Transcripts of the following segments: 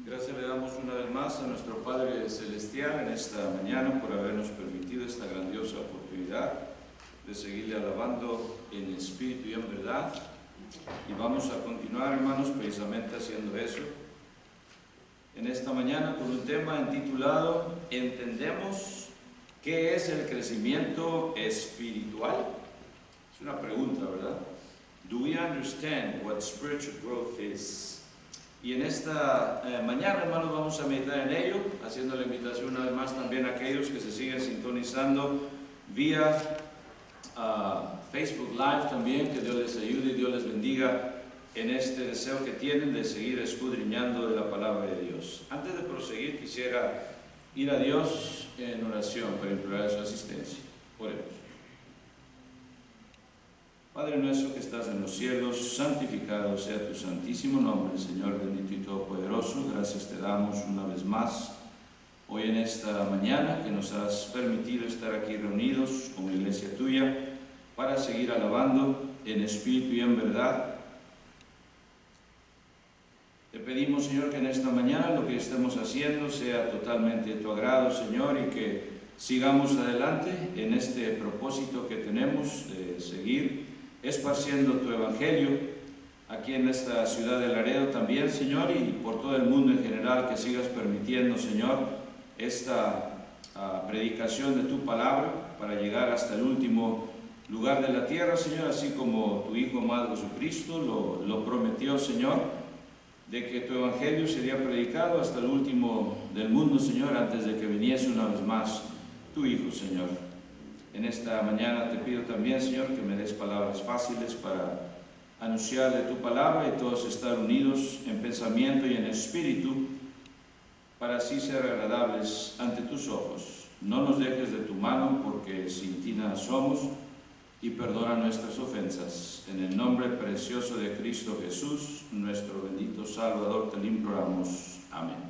Gracias le damos una vez más a nuestro Padre Celestial en esta mañana por habernos permitido esta grandiosa oportunidad de seguirle alabando en espíritu y en verdad. Y vamos a continuar, hermanos, precisamente haciendo eso en esta mañana con un tema intitulado ¿Entendemos qué es el crecimiento espiritual? Es una pregunta, ¿verdad? Do we understand what spiritual growth is? Y en esta mañana, hermanos, vamos a meditar en ello, haciendo la invitación una vez más también a aquellos que se siguen sintonizando vía Facebook Live también, que Dios les ayude y Dios les bendiga en este deseo que tienen de seguir escudriñando de la palabra de Dios. Antes de proseguir, quisiera ir a Dios en oración para implorar su asistencia. Oremos. Padre nuestro que estás en los cielos, santificado sea tu santísimo nombre, Señor bendito y todopoderoso. Gracias te damos una vez más hoy en esta mañana que nos has permitido estar aquí reunidos como iglesia tuya para seguir alabando en espíritu y en verdad. Te pedimos, Señor, que en esta mañana lo que estemos haciendo sea totalmente de tu agrado, Señor, y que sigamos adelante en este propósito que tenemos de seguir esparciendo tu evangelio aquí en esta ciudad de Laredo también, Señor, y por todo el mundo en general, que sigas permitiendo, Señor, esta predicación de tu palabra para llegar hasta el último lugar de la tierra, Señor, así como tu Hijo amado Jesucristo lo prometió, Señor, de que tu evangelio sería predicado hasta el último del mundo, Señor, antes de que viniese una vez más tu Hijo, Señor. En esta mañana te pido también, Señor, que me des palabras fáciles para anunciar de tu palabra y todos estar unidos en pensamiento y en espíritu para así ser agradables ante tus ojos. No nos dejes de tu mano, porque sin ti nada somos, y perdona nuestras ofensas. En el nombre precioso de Cristo Jesús, nuestro bendito Salvador, te lo imploramos. Amén.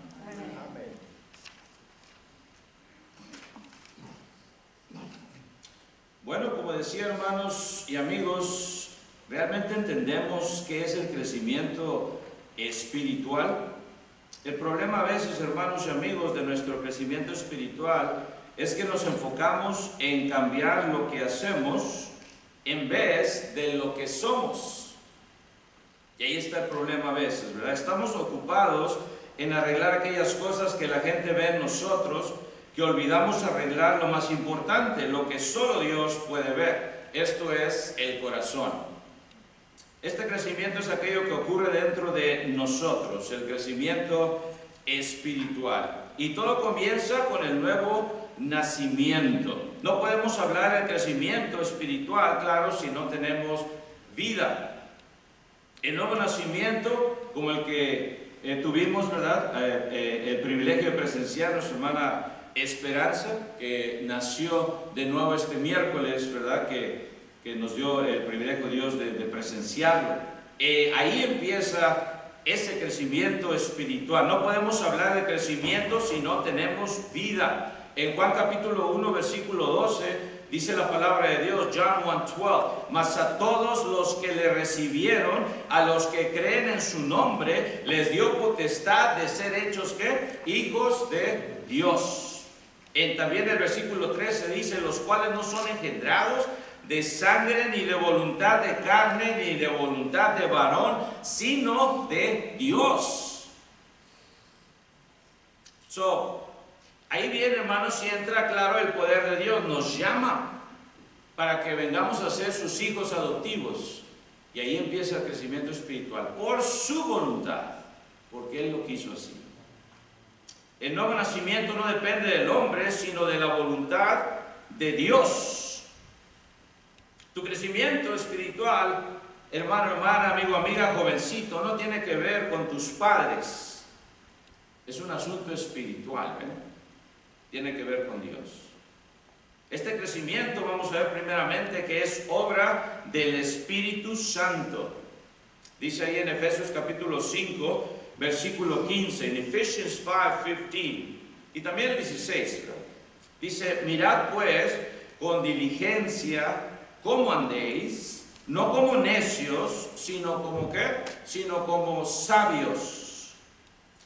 Bueno, como decía, hermanos y amigos, ¿realmente entendemos qué es el crecimiento espiritual? El problema a veces, hermanos y amigos, de nuestro crecimiento espiritual es que nos enfocamos en cambiar lo que hacemos en vez de lo que somos. Y ahí está el problema a veces, ¿verdad? Estamos ocupados en arreglar aquellas cosas que la gente ve en nosotros, que olvidamos arreglar lo más importante, lo que solo Dios puede ver. Esto es el corazón. Este crecimiento es aquello que ocurre dentro de nosotros, el crecimiento espiritual. Y todo comienza con el nuevo nacimiento. No podemos hablar del crecimiento espiritual, claro, si no tenemos vida. El nuevo nacimiento, como el que tuvimos, ¿verdad? El privilegio de presenciar nuestra hermana Esperanza, que nació de nuevo este miércoles, ¿verdad? Que nos dio el privilegio Dios de presenciarlo. Ahí empieza ese crecimiento espiritual. No podemos hablar de crecimiento si no tenemos vida. En Juan capítulo 1, versículo 12, dice la palabra de Dios, John 1:12, mas a todos los que le recibieron, a los que creen en su nombre, les dio potestad de ser hechos, ¿qué? Hijos de Dios. También el versículo 13 dice, los cuales no son engendrados de sangre, ni de voluntad de carne, ni de voluntad de varón, sino de Dios. Ahí viene, hermanos, y entra claro el poder de Dios. Nos llama para que vengamos a ser sus hijos adoptivos. Y ahí empieza el crecimiento espiritual, por su voluntad, porque Él lo quiso así. El nuevo nacimiento no depende del hombre, sino de la voluntad de Dios. Tu crecimiento espiritual, hermano, hermana, amigo, amiga, jovencito, no tiene que ver con tus padres. Es un asunto espiritual, ¿eh? Tiene que ver con Dios. Este crecimiento, vamos a ver primeramente que es obra del Espíritu Santo. Dice ahí en Efesios capítulo 5, versículo 15, en Ephesians 5:15, y también el 16, dice, mirad pues con diligencia cómo andéis, no como necios, sino como ¿qué? Sino como sabios,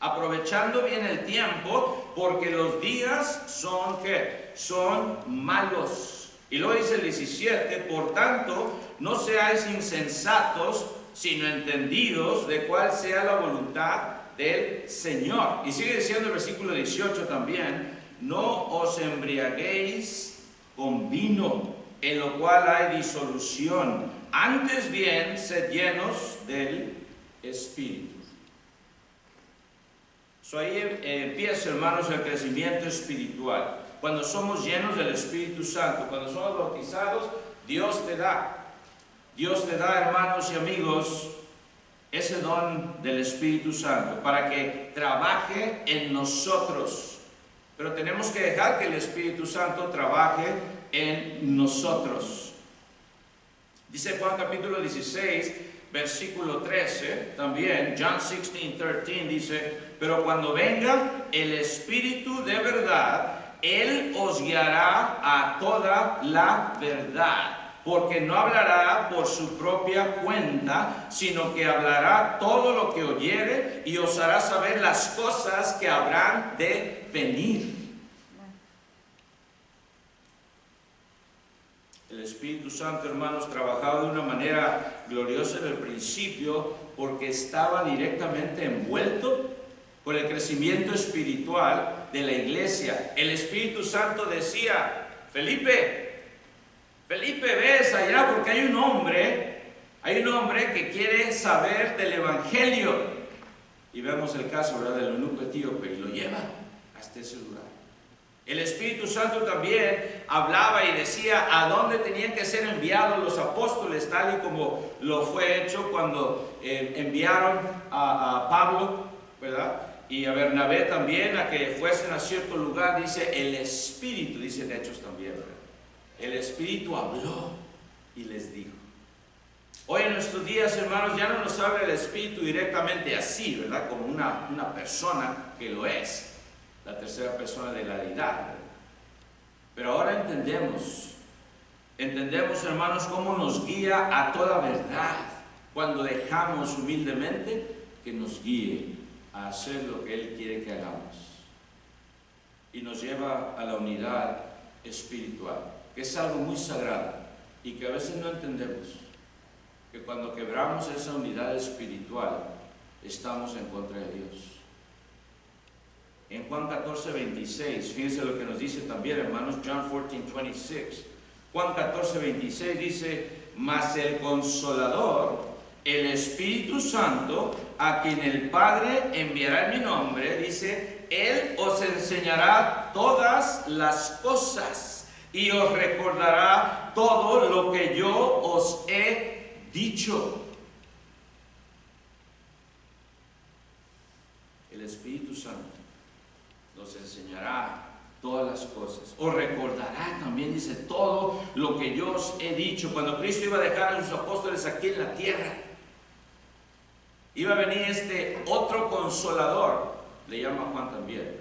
aprovechando bien el tiempo, porque los días son, ¿qué? Son malos. Y luego dice el 17, por tanto, no seáis insensatos, sino entendidos de cuál sea la voluntad del Señor. Y sigue diciendo el versículo 18 también, no os embriaguéis con vino, en lo cual hay disolución, antes bien sed llenos del Espíritu. Ahí empieza, hermanos, el crecimiento espiritual. Cuando somos llenos del Espíritu Santo, cuando somos bautizados, Dios te da, hermanos y amigos, ese don del Espíritu Santo para que trabaje en nosotros. Pero tenemos que dejar que el Espíritu Santo trabaje en nosotros. Dice Juan capítulo 16, versículo 13, también, John 16:13 dice, pero cuando venga el Espíritu de verdad, Él os guiará a toda la verdad, porque no hablará por su propia cuenta, sino que hablará todo lo que oyere y os hará saber las cosas que habrán de venir. El Espíritu Santo, hermanos, trabajaba de una manera gloriosa en el principio porque estaba directamente envuelto con el crecimiento espiritual de la iglesia. El Espíritu Santo decía, Felipe, ves allá porque hay un hombre que quiere saber del Evangelio. Y vemos el caso, ¿verdad?, del eunuco etíope, y lo lleva hasta ese lugar. El Espíritu Santo también hablaba y decía a dónde tenían que ser enviados los apóstoles, tal y como lo fue hecho cuando enviaron a Pablo, ¿verdad?, y a Bernabé también, a que fuesen a cierto lugar. Dice el Espíritu, dice en Hechos también, ¿verdad? El Espíritu habló y les dijo. Hoy en nuestros días, hermanos, ya no nos habla el Espíritu directamente así, ¿verdad?, como una persona que lo es, la tercera persona de la deidad. Pero ahora entendemos, hermanos, cómo nos guía a toda verdad cuando dejamos humildemente que nos guíe a hacer lo que Él quiere que hagamos. Y nos lleva a la unidad espiritual, que es algo muy sagrado y que a veces no entendemos, que cuando quebramos esa unidad espiritual estamos en contra de Dios. En Juan 14:26, fíjense lo que nos dice también, hermanos, John 14:26. Juan 14:26 dice, mas el Consolador, el Espíritu Santo, a quien el Padre enviará en mi nombre, dice, Él os enseñará todas las cosas y os recordará todo lo que yo os he dicho. El Espíritu Santo nos enseñará todas las cosas, os recordará también, dice, todo lo que yo os he dicho. Cuando Cristo iba a dejar a sus apóstoles aquí en la tierra, iba a venir este otro Consolador, le llama Juan también,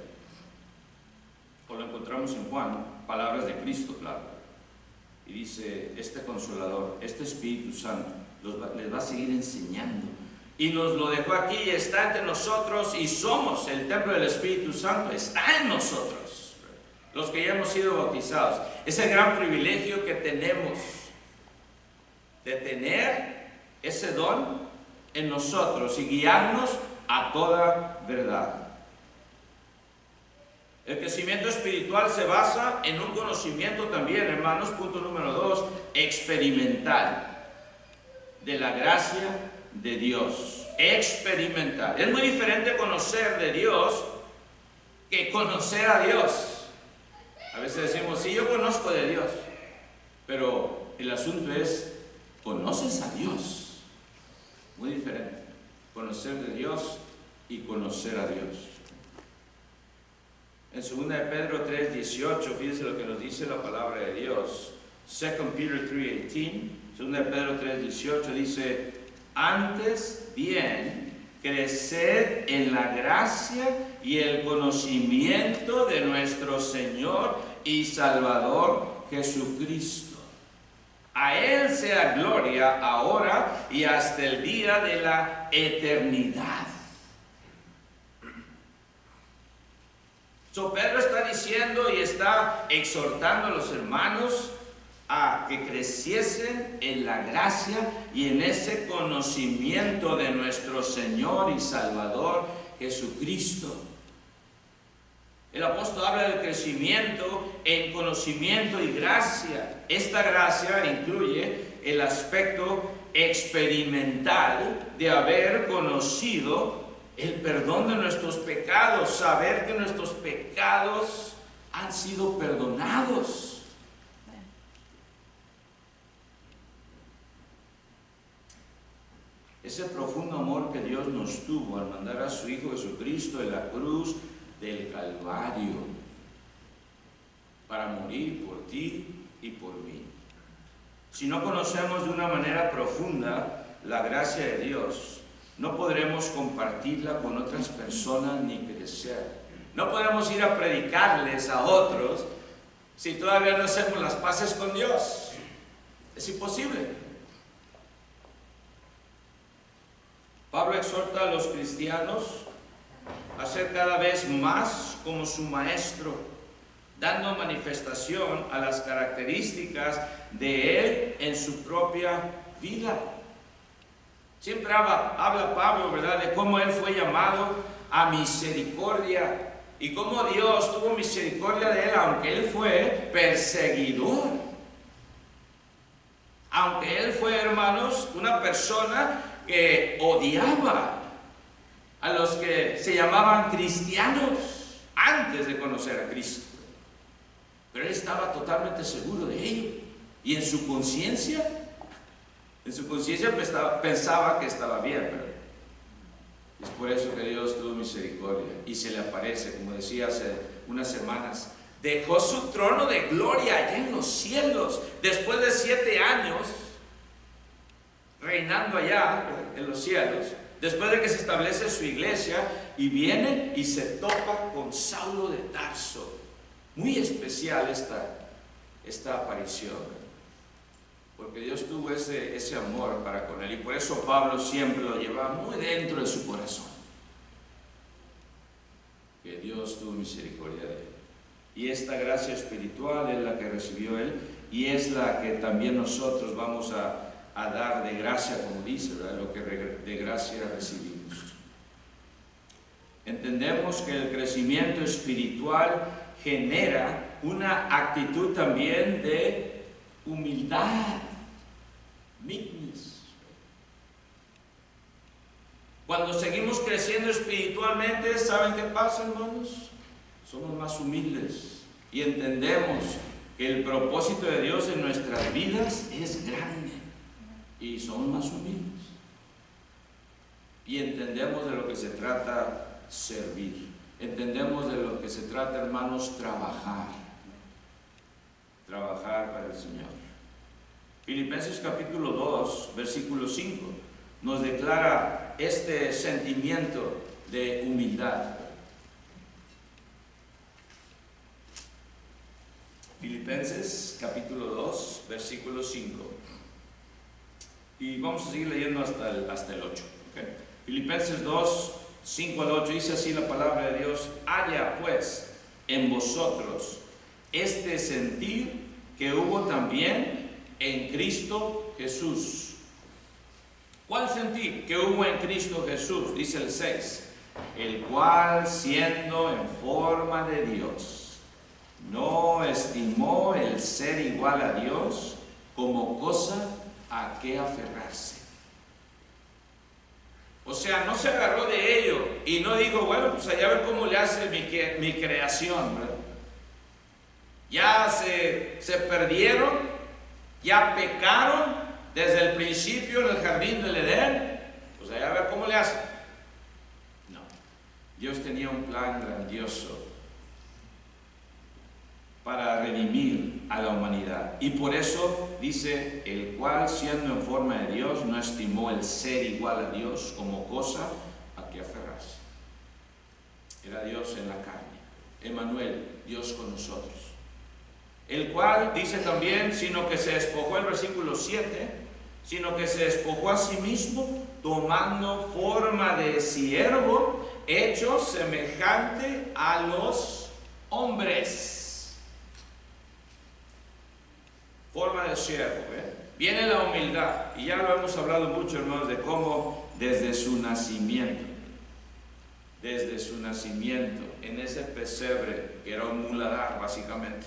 o lo encontramos en Juan, palabras de Cristo, claro, y dice, este Consolador, este Espíritu Santo, les va a seguir enseñando. Y nos lo dejó aquí y está entre nosotros y somos el templo del Espíritu Santo, está en nosotros, los que ya hemos sido bautizados. Es el gran privilegio que tenemos de tener ese don en nosotros y guiarnos a toda verdad. El crecimiento espiritual se basa en un conocimiento también, hermanos, punto número 2, experimental, de la gracia de Dios. Experimental. Es muy diferente conocer de Dios que conocer a Dios. A veces decimos, sí, yo conozco de Dios, pero el asunto es, ¿conoces a Dios? Muy diferente, conocer de Dios y conocer a Dios. En 2 de Pedro 3:18, fíjense lo que nos dice la palabra de Dios. 2 Peter 3:18, 2 de Pedro 3:18 dice, antes bien, creced en la gracia y el conocimiento de nuestro Señor y Salvador Jesucristo. A Él sea gloria ahora y hasta el día de la eternidad. So, Pedro está diciendo y está exhortando a los hermanos a que creciesen en la gracia y en ese conocimiento de nuestro Señor y Salvador Jesucristo. El apóstol habla del crecimiento en conocimiento y gracia. Esta gracia incluye el aspecto experimental de haber conocido el perdón de nuestros pecados, saber que nuestros pecados han sido perdonados. Ese profundo amor que Dios nos tuvo al mandar a su Hijo Jesucristo en la cruz del Calvario para morir por ti y por mí. Si no conocemos de una manera profunda la gracia de Dios, no podremos compartirla con otras personas ni crecer. No podemos ir a predicarles a otros si todavía no hacemos las paces con Dios. Es imposible. Pablo exhorta a los cristianos a ser cada vez más como su maestro, dando manifestación a las características de él en su propia vida. Siempre habla Pablo, ¿verdad?, de cómo él fue llamado a misericordia y cómo Dios tuvo misericordia de él, aunque él fue perseguidor. Aunque él fue, hermanos, una persona que odiaba a los que se llamaban cristianos antes de conocer a Cristo. Pero él estaba totalmente seguro de ello. Y en su conciencia pensaba que estaba bien. Pero es por eso que Dios tuvo misericordia y se le aparece, como decía hace unas semanas. Dejó su trono de gloria allá en los cielos, después de 7 años reinando allá en los cielos, después de que se establece su iglesia, y viene y se topa con Saulo de Tarso. Muy especial esta aparición, porque Dios tuvo ese amor para con él, y por eso Pablo siempre lo llevaba muy dentro de su corazón, que Dios tuvo misericordia de él. Y esta gracia espiritual es la que recibió él, y es la que también nosotros vamos a dar de gracia, como dice, ¿verdad?, lo que de gracia recibimos. Entendemos que el crecimiento espiritual genera una actitud también de humildad, meekness. Cuando seguimos creciendo espiritualmente, ¿saben qué pasa, hermanos? Somos más humildes y entendemos que el propósito de Dios en nuestras vidas es grande. Y somos más humildes. Y entendemos de lo que se trata servir. Entendemos de lo que se trata, hermanos, trabajar. Trabajar para el Señor. Filipenses capítulo 2, versículo 5, nos declara este sentimiento de humildad. Filipenses capítulo 2, versículo 5. Y vamos a seguir leyendo hasta el 8. ¿Okay? Filipenses 2, 5 al 8, dice así la palabra de Dios: haya pues en vosotros este sentir que hubo también en Cristo Jesús. ¿Cuál sentir que hubo en Cristo Jesús? Dice el 6, el cual siendo en forma de Dios, no estimó el ser igual a Dios como cosa a qué aferrarse. O sea, no se agarró de ello y no dijo, bueno, pues allá a ver cómo le hace mi creación, ¿verdad? Ya se perdieron, ya pecaron desde el principio en el jardín del Edén, pues allá a ver cómo le hace. No, Dios tenía un plan grandioso para redimir a la humanidad. Y por eso dice, el cual siendo en forma de Dios, no estimó el ser igual a Dios como cosa a que aferrarse. Era Dios en la carne. Emmanuel, Dios con nosotros. El cual, dice también, sino que se despojó, el versículo 7, sino que se despojó a sí mismo, tomando forma de siervo, hecho semejante a los hombres. Forma de siervo, Viene la humildad, y ya lo hemos hablado mucho, hermanos, de cómo desde su nacimiento, en ese pesebre, que era un muladar básicamente,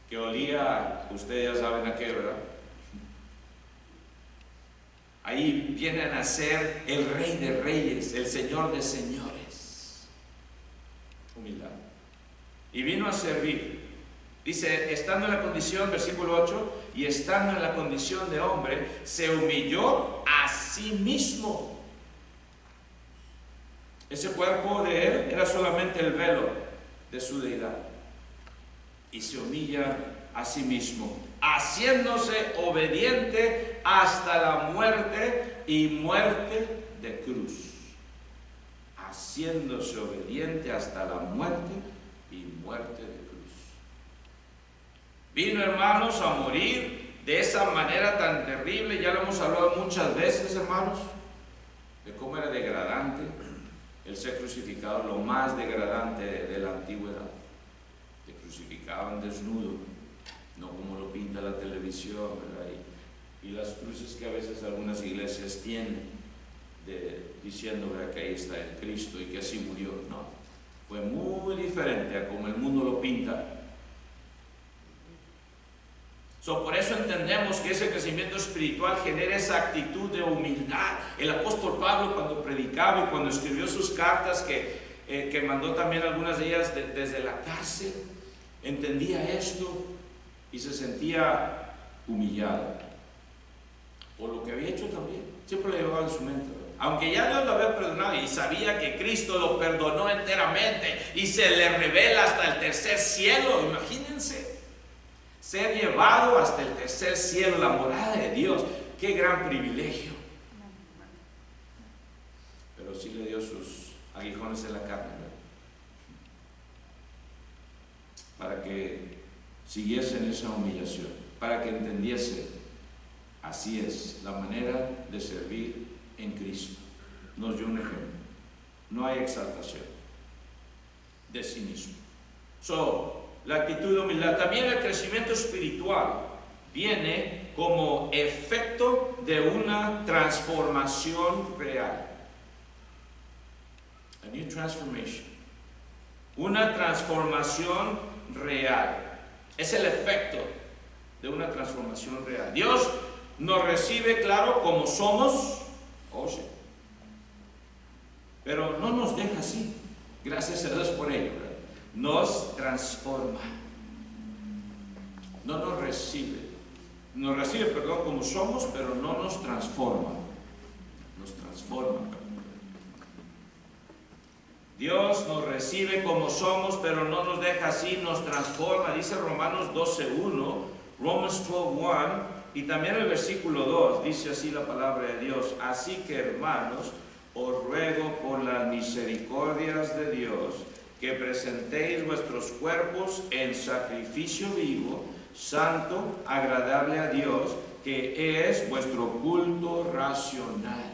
que olía, ustedes ya saben a qué, ¿verdad? Ahí viene a nacer el Rey de Reyes, el Señor de Señores. Humildad. Y vino a servir. Dice, estando en la condición, versículo 8, y estando en la condición de hombre, se humilló a sí mismo. Ese cuerpo de él era solamente el velo de su deidad. Y se humilla a sí mismo, haciéndose obediente hasta la muerte y muerte de cruz. Haciéndose obediente hasta la muerte y muerte de cruz. Vino, hermanos, a morir de esa manera tan terrible. Ya lo hemos hablado muchas veces, hermanos, de cómo era degradante el ser crucificado, lo más degradante de la antigüedad. Te crucificaban desnudo, no como lo pinta la televisión, ¿verdad? Y las cruces que a veces algunas iglesias tienen, diciendo, ¿verdad?, que ahí está el Cristo y que así murió. No, fue muy diferente a como el mundo lo pinta. Por eso entendemos que ese crecimiento espiritual genera esa actitud de humildad. El apóstol Pablo, cuando predicaba y cuando escribió sus cartas, que mandó también algunas de ellas desde la cárcel, entendía esto y se sentía humillado por lo que había hecho también. Siempre lo llevaba en su mente, ¿verdad? Aunque ya Dios lo había perdonado y sabía que Cristo lo perdonó enteramente y se le revela hasta el tercer cielo. Imagínense ser llevado hasta el tercer cielo, la morada de Dios. ¡Qué gran privilegio! Pero sí le dio sus aguijones en la carne, ¿verdad?, para que siguiese en esa humillación, para que entendiese, así es la manera de servir en Cristo. Nos dio un ejemplo. No hay exaltación de sí mismo. La actitud de humildad. También el crecimiento espiritual viene como efecto de una transformación real. A new transformation. Una transformación real. Es el efecto de una transformación real. Dios nos recibe, claro, como somos, sí, pero no nos deja así. Gracias a Dios por ello, ¿verdad? Nos transforma. No nos recibe. Nos recibe, perdón, como somos, pero no nos transforma. Nos transforma. Dios nos recibe como somos, pero no nos deja así, nos transforma. Dice Romanos 12:1, Romans 12:1, y también el versículo 2, dice así la palabra de Dios. Así que, hermanos, os ruego por las misericordias de Dios, que presentéis vuestros cuerpos en sacrificio vivo, santo, agradable a Dios, que es vuestro culto racional.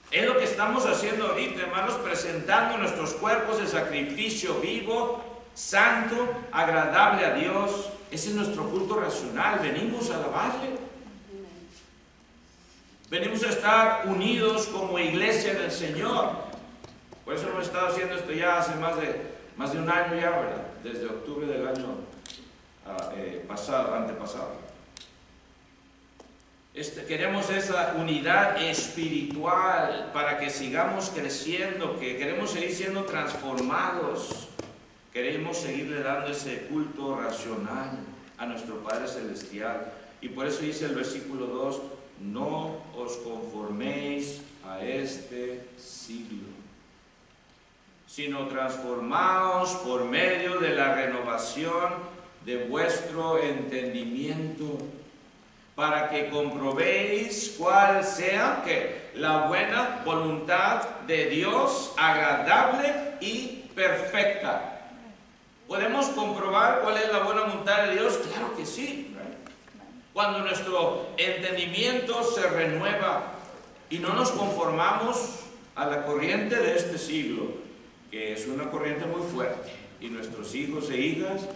Es lo que estamos haciendo ahorita, hermanos, presentando nuestros cuerpos en sacrificio vivo, santo, agradable a Dios. Ese es nuestro culto racional. Venimos a alabarle. Venimos a estar unidos como iglesia del Señor. Por eso hemos estado haciendo esto ya hace más de un año ya, ¿verdad? Desde octubre del año antepasado. Queremos esa unidad espiritual para que sigamos creciendo, que queremos seguir siendo transformados. Queremos seguirle dando ese culto racional a nuestro Padre Celestial. Y por eso dice el versículo 2, no os conforméis a este siglo, sino transformaos por medio de la renovación de vuestro entendimiento, para que comprobéis cuál sea la buena voluntad de Dios, agradable y perfecta. ¿Podemos comprobar cuál es la buena voluntad de Dios? Claro que sí. Cuando nuestro entendimiento se renueva y no nos conformamos a la corriente de este siglo, que es una corriente muy fuerte y nuestros hijos e hijas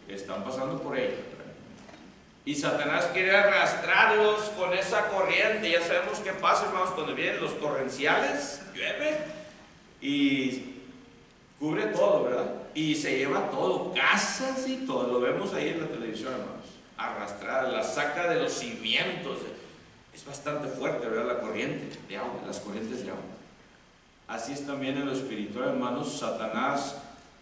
están pasando por ella. Y Satanás quiere arrastrarlos con esa corriente. Ya sabemos qué pasa, hermanos, cuando vienen los torrenciales, llueve y cubre todo, ¿verdad? Y se lleva todo, casas y todo. Lo vemos ahí en la televisión, hermanos. Arrastrada, la saca de los cimientos. Es bastante fuerte, ¿verdad? La corriente de agua, las corrientes de agua. Así es también en lo espiritual, hermanos. Satanás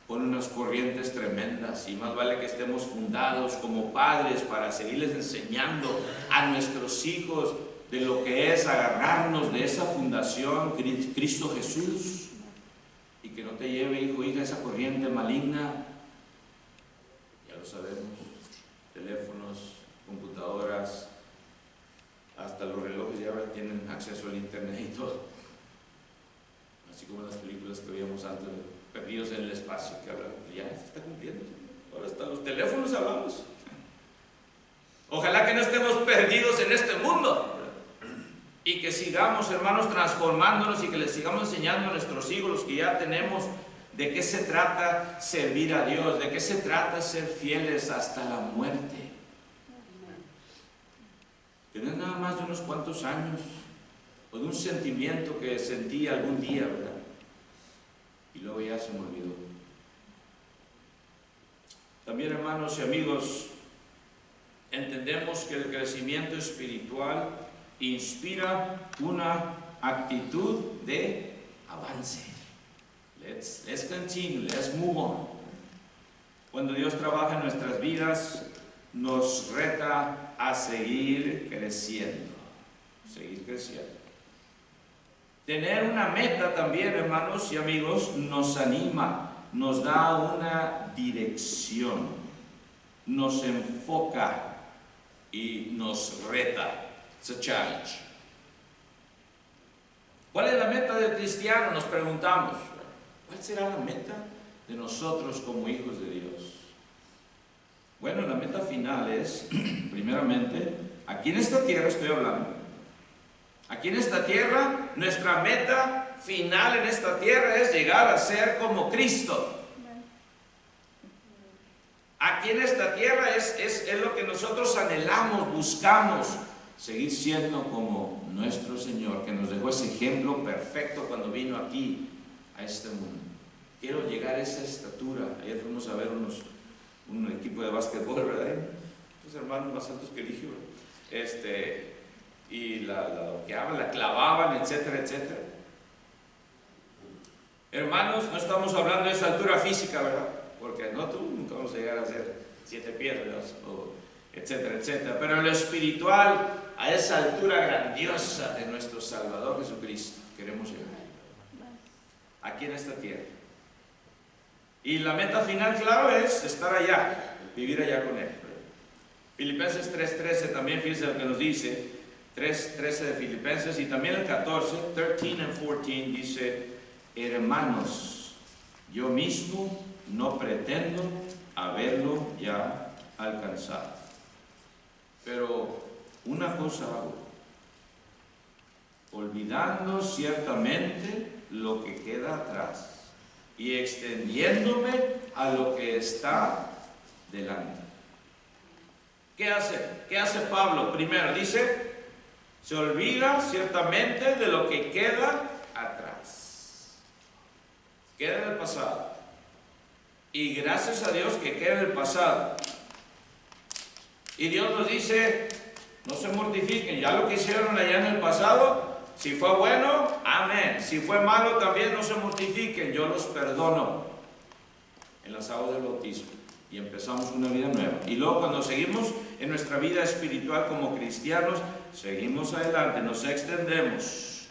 pone unas corrientes tremendas y más vale que estemos fundados como padres para seguirles enseñando a nuestros hijos de lo que es agarrarnos de esa fundación, Cristo Jesús, y que no te lleve, hijo, hija, esa corriente maligna. Ya lo sabemos, teléfonos, computadoras, hasta los relojes ya ahora tienen acceso al internet y todo, así como las películas que veíamos antes, Perdidos en el Espacio, que hablamos, ya se está cumpliendo. Ahora hasta los teléfonos hablamos. Ojalá que no estemos perdidos en este mundo y que sigamos, hermanos, transformándonos y que les sigamos enseñando a nuestros hijos, los que ya tenemos, de qué se trata servir a Dios, de qué se trata ser fieles hasta la muerte. Que no es nada más de unos cuantos años o de un sentimiento que sentí algún día, ¿verdad? Y luego ya se me olvidó. También, hermanos y amigos, entendemos que el crecimiento espiritual inspira una actitud de avance. Let's continue, let's move on. Cuando Dios trabaja en nuestras vidas, nos reta a seguir creciendo. Seguir creciendo. Tener una meta también, hermanos y amigos, nos anima, nos da una dirección, nos enfoca y nos reta. It's a challenge. ¿Cuál es la meta del cristiano? Nos preguntamos. ¿Cuál será la meta de nosotros como hijos de Dios? Bueno, la meta final es, primeramente, aquí en esta tierra estoy hablando. Aquí en esta tierra, nuestra meta final en esta tierra es llegar a ser como Cristo. Aquí en esta tierra es lo que nosotros anhelamos, buscamos, seguir siendo como nuestro Señor, que nos dejó ese ejemplo perfecto cuando vino aquí a este mundo. Quiero llegar a esa estatura. Ayer fuimos a ver un equipo de básquetbol, ¿verdad? Los hermanos más altos que dije, y lo que hablan, la clavaban, etcétera, etcétera. Hermanos, no estamos hablando de esa altura física, ¿verdad? Porque no, tú nunca vamos a llegar a ser 7 pies, ¿verdad? O etcétera, etcétera. Pero en lo espiritual, a esa altura grandiosa de nuestro Salvador Jesucristo, queremos llegar. Aquí en esta tierra. Y la meta final, claro, es estar allá, vivir allá con Él. Filipenses 3:13 también, fíjense lo que nos dice. 3:13 de Filipenses, y también el 14, 13 and 14, dice: hermanos, yo mismo no pretendo haberlo ya alcanzado, pero una cosa hago, olvidando ciertamente lo que queda atrás y extendiéndome a lo que está delante. ¿Qué hace? ¿Qué hace Pablo? Primero dice, se olvida ciertamente de lo que queda atrás. Queda en el pasado. Y gracias a Dios que queda en el pasado. Y Dios nos dice, no se mortifiquen, ya lo que hicieron allá en el pasado, si fue bueno, amén. Si fue malo también, no se mortifiquen, yo los perdono. En las aguas del bautismo. Y empezamos una vida nueva. Y luego cuando seguimos en nuestra vida espiritual como cristianos, seguimos adelante, nos extendemos.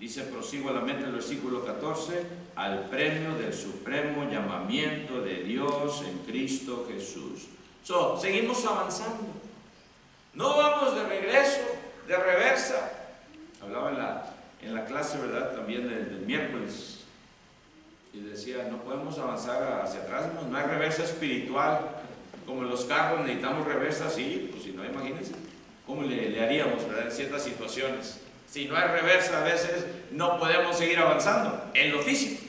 Dice, prosigo a la meta el versículo 14, al premio del supremo llamamiento de Dios en Cristo Jesús. Seguimos avanzando. No vamos de regreso, de reversa. Hablaba en la clase, ¿verdad? También del miércoles. Y decía, no podemos avanzar hacia atrás, no hay reversa espiritual. Como en los carros necesitamos reversa, sí, pues si no, imagínense cómo le haríamos, ¿verdad? En ciertas situaciones. Si no hay reversa, a veces no podemos seguir avanzando en lo físico.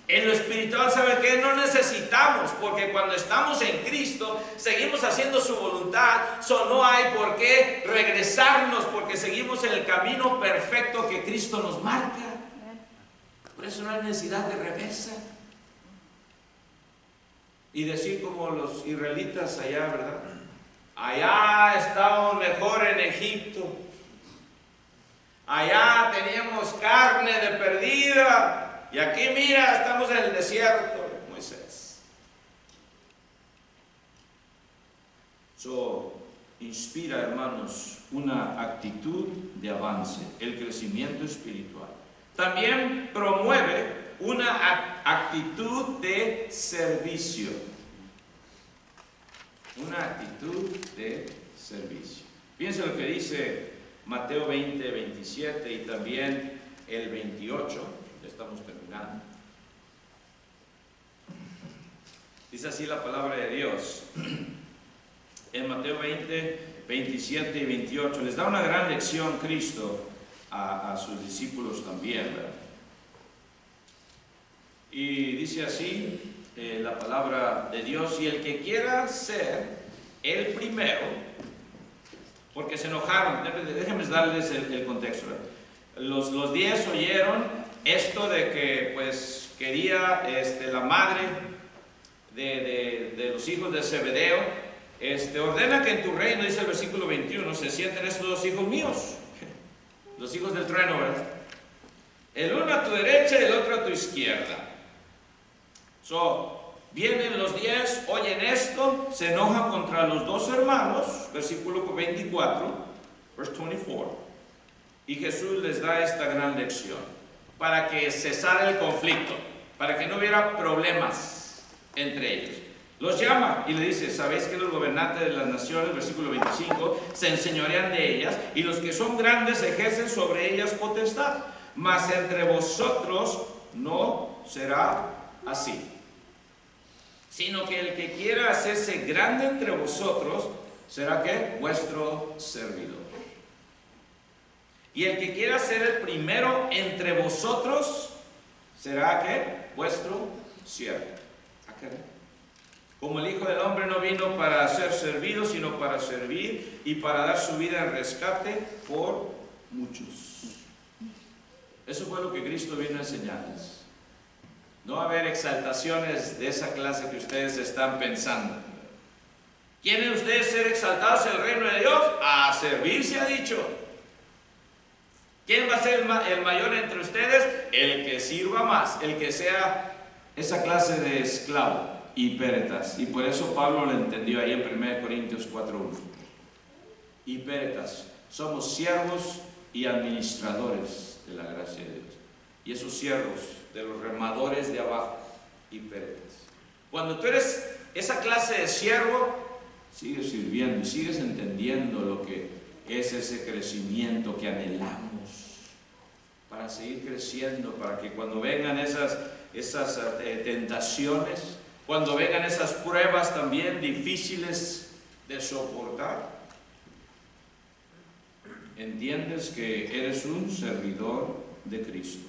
En lo espiritual, ¿sabe qué? No necesitamos, porque cuando estamos en Cristo, seguimos haciendo su voluntad, no hay por qué regresarnos, porque seguimos en el camino perfecto que Cristo nos marca. Por eso no hay necesidad de reversa. Y decir como los israelitas allá, ¿verdad? Allá estábamos mejor en Egipto. Allá teníamos carne de perdida. Y aquí, mira, estamos en el desierto de Moisés. Eso inspira, hermanos, una actitud de avance, el crecimiento espiritual. También promueve una actitud de servicio. Una actitud de servicio. Piensa lo que dice Mateo 20, 27 y también el 28. Ya estamos terminando. Dice así la palabra de Dios. En Mateo 20, 27 y 28. Les da una gran lección Cristo a sus discípulos también, ¿verdad? Y dice así la palabra de Dios: y el que quiera ser el primero, porque se enojaron, déjenme darles el contexto. Los 10 oyeron esto de que pues quería la madre de los hijos de Zebedeo, ordena que en tu reino, dice el versículo 21, se sienten estos dos hijos míos, los hijos del trueno, ¿verdad? El uno a tu derecha y el otro a tu izquierda. Vienen los 10, oyen esto, se enojan contra los dos hermanos, versículo 24, verse 24, y Jesús les da esta gran lección, para que cesara el conflicto, para que no hubiera problemas entre ellos. Los llama y le dice: sabéis que los gobernantes de las naciones, versículo 25, se enseñorean de ellas, y los que son grandes ejercen sobre ellas potestad, mas entre vosotros no será así, sino que el que quiera hacerse grande entre vosotros será ¿qué? Vuestro servidor. Y el que quiera ser el primero entre vosotros será ¿qué? Vuestro siervo. Como el Hijo del Hombre no vino para ser servido, sino para servir y para dar su vida en rescate por muchos. Eso fue lo que Cristo vino a enseñarles. No va a haber exaltaciones de esa clase que ustedes están pensando. ¿Quieren ustedes ser exaltados en el reino de Dios? A servir se ha dicho. ¿Quién va a ser el mayor entre ustedes? El que sirva más, el que sea esa clase de esclavo, hipéretas. Y por eso Pablo lo entendió ahí en 1 Corintios 4:1. Hipéretas, somos siervos y administradores de la gracia de Dios. Y esos siervos de los remadores de abajo, hipéretas. Cuando tú eres esa clase de siervo, sigues sirviendo y sigues entendiendo lo que es ese crecimiento que anhelamos para seguir creciendo, para que cuando vengan esas tentaciones, cuando vengan esas pruebas también difíciles de soportar, entiendes que eres un servidor de Cristo.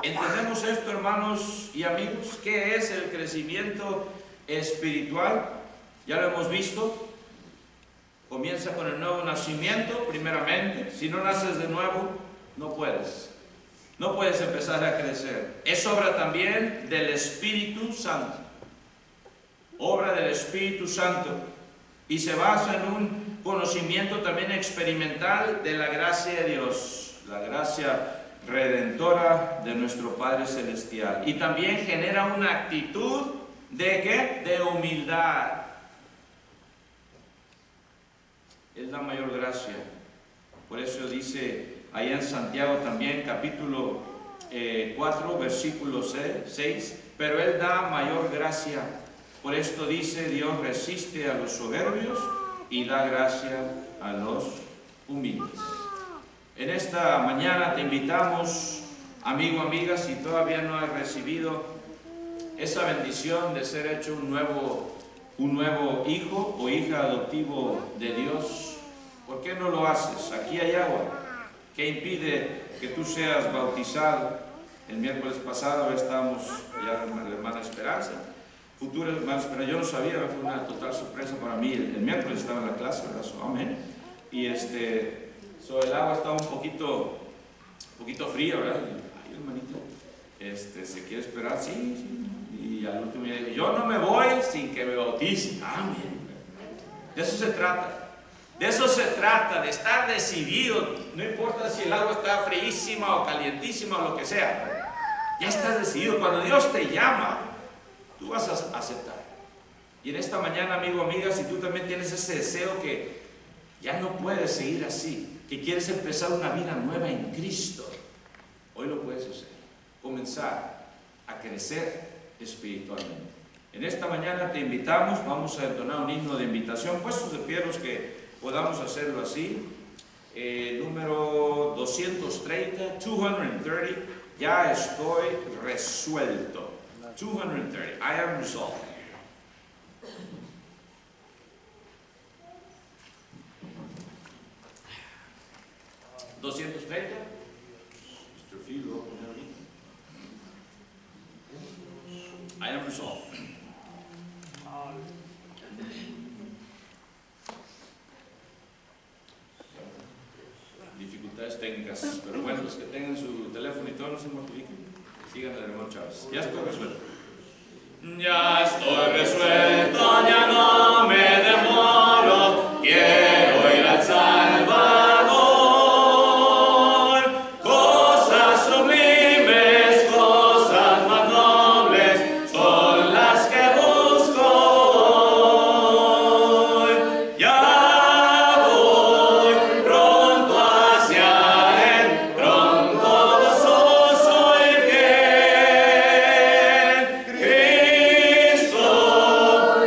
¿Entendemos esto, hermanos y amigos? ¿Qué es el crecimiento espiritual? Ya lo hemos visto. Comienza con el nuevo nacimiento, primeramente. Si no naces de nuevo, no puedes. No puedes empezar a crecer. Es obra también del Espíritu Santo. Obra del Espíritu Santo. Y se basa en un conocimiento también experimental de la gracia de Dios. La gracia redentora de nuestro Padre Celestial. Y también genera una actitud ¿de qué? De humildad. Es la mayor gracia. Por eso dice allá en Santiago también, capítulo 4, versículo 6, pero Él da mayor gracia. Por esto dice: Dios resiste a los soberbios y da gracia a los humildes. En esta mañana te invitamos, amigo, amiga, si todavía no has recibido esa bendición de ser hecho un nuevo hijo o hija adoptivo de Dios, ¿por qué no lo haces? Aquí hay agua. ¿Qué impide que tú seas bautizado? El miércoles pasado estábamos ya con la hermana Esperanza, futura hermana Esperanza. Yo no sabía, fue una total sorpresa para mí. El miércoles estaba en la clase, ¿verdad? Amén. Y el agua estaba un poquito fría, ¿verdad? Y, ay, hermanito, ¿se quiere esperar? Sí, sí. Y al último día dijo, yo no me voy sin que me bauticen. Amén. De eso se trata. De eso se trata, de estar decidido. No importa si el agua está fríísima o calientísima o lo que sea. Ya estás decidido. Cuando Dios te llama, tú vas a aceptar. Y en esta mañana, amigo, amiga, si tú también tienes ese deseo que ya no puedes seguir así, que quieres empezar una vida nueva en Cristo, hoy lo puedes hacer. Comenzar a crecer espiritualmente. En esta mañana te invitamos, vamos a entonar un himno de invitación, puestos de pie los que podamos hacerlo así. Número 230, ya estoy resuelto. 230, I am resolved. 230, Mr. Phil, lo voy a poner ahorita. I am resolved. Dificultades técnicas, pero bueno, los que tengan su teléfono y todo, no se mortifiquen. Sigan al hermano Chávez. Ya estoy resuelto. Ya estoy resuelto, ya no me demoro. Quiero ir al Salvador. Cosas sublimes, cosas más nobles, son las que busco hoy. Ya voy pronto hacia Él, pronto gozoso y fiel. Cristo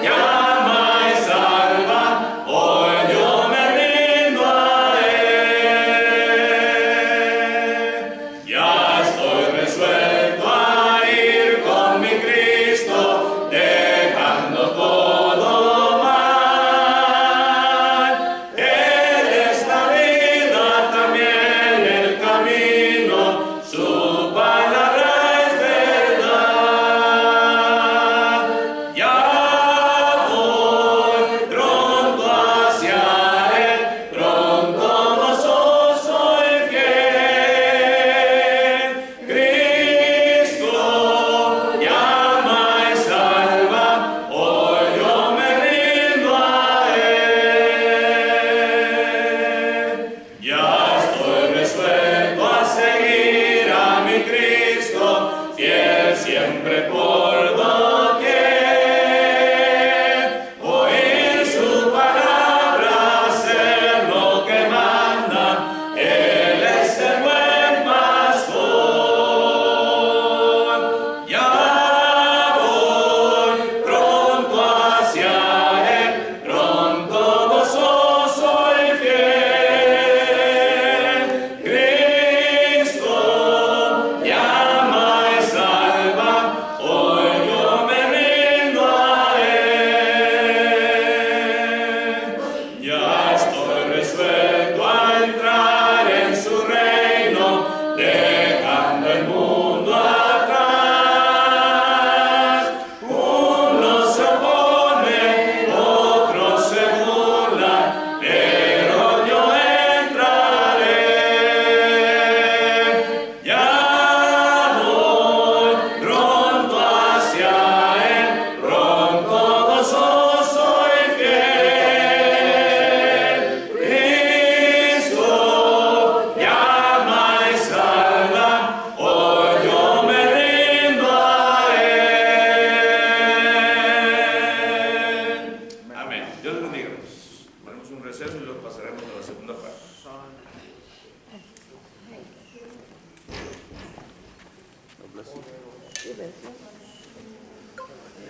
llama y salva, hoy yo me rindo a Él. Ya estoy resuelto a ir con mi Cristo, dejando todo mal. Él es la vida, también el camino, su palabra es verdad. Ya voy pronto hacia Él, pronto gozoso y fiel. Cristo llama y salva, hoy yo me rindo a Él. Ya estoy resuelto a seguir a mi Cristo, fiel siempre por doquier. Oír su palabra, hacer lo que manda, Él es el buen pastor. Ya voy pronto hacia Él, pronto gozoso y fiel. Cristo llama y salva, hoy yo me rindo a Él. Ya estoy resuelto a entrar en su reino, dejando el mundo atrás. Unos se oponen, otros se burlan, pero yo entraré. Ya voy pronto hacia Él, pronto gozoso y fiel. Cristo llama y salva, hoy yo me rindo a Él. Amén. Dios les bendiga. Ponemos un receso y luego pasaremos a la segunda parte.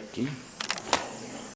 Aquí.